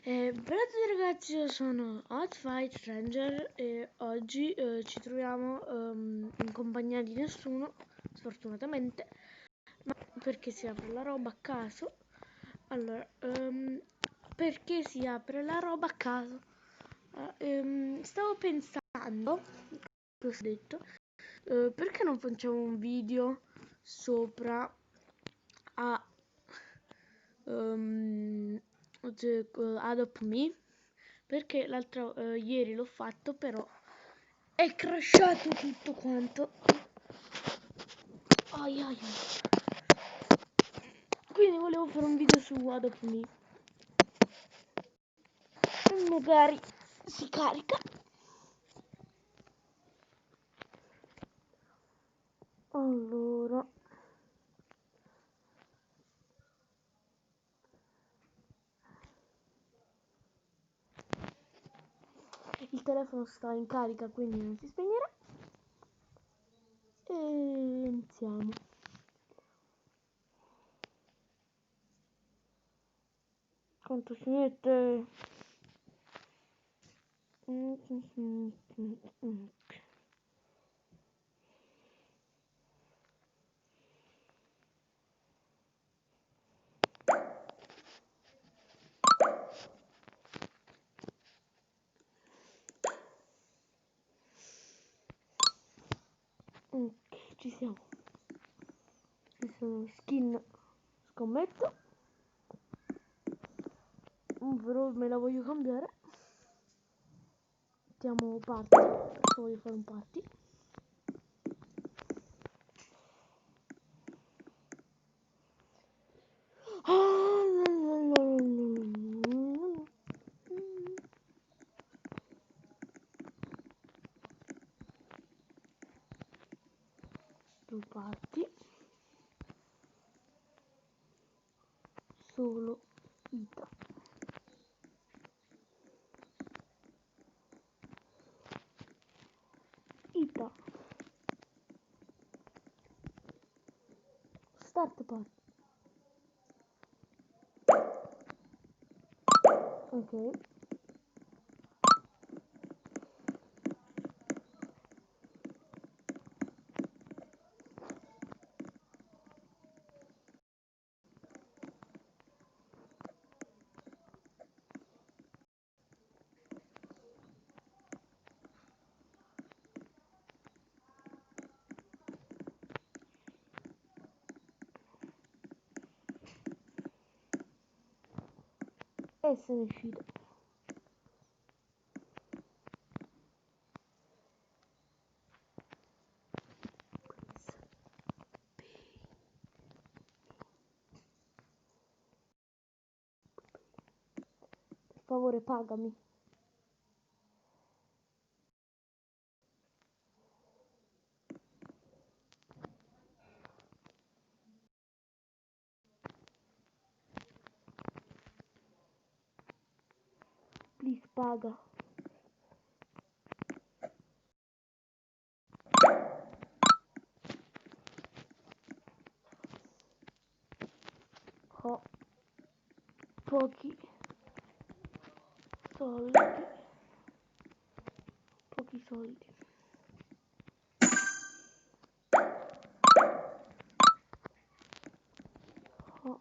Bella a tutti ragazzi, io sono Hotfight Stranger e oggi ci troviamo in compagnia di nessuno, sfortunatamente, ma perché si apre la roba a caso. Allora, perché si apre la roba a caso? Stavo pensando, cosa ho detto, perché non facciamo un video sopra a Adopt Me, perché ieri l'ho fatto, però è crashato tutto quanto. Ai ai ai. Quindi volevo fare un video su Adopt Me e magari si carica. Allora, il telefono sta in carica, quindi non si spegnerà. E iniziamo. Quanto si mette? Ok, ci siamo. Ci sono skin, scommetto. Però me la voglio cambiare. Mettiamo party, perché voglio fare un party. Due party. Solo Ita. Ita. Start party. Ok. E se ne è uscito. Per favore, pagami. Please, paga. Ho pochi soldi. Pochi soldi. Ho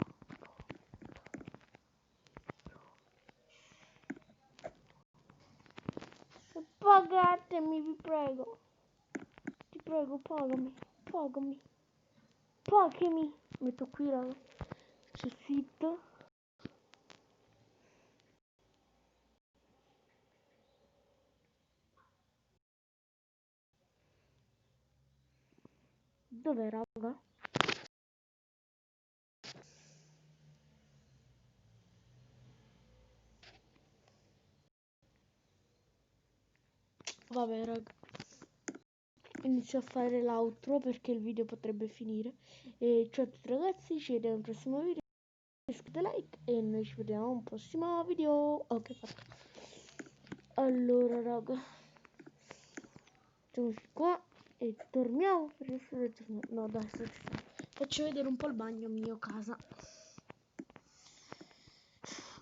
pagatemi, vi prego. Ti prego, pagami. Pagami. Pagami. Metto qui, raga. C'è sit. Dov'è, raga? Vabbè, raga. Inizio a fare l'outro perché il video potrebbe finire. E ciao a tutti ragazzi, ci vediamo al prossimo video. Iscrivetevi, like e noi ci vediamo a un prossimo video. Ok, fatto. Allora, raga, mettiamoci qua e torniamo. No, dai, faccio vedere un po' il bagno mio casa.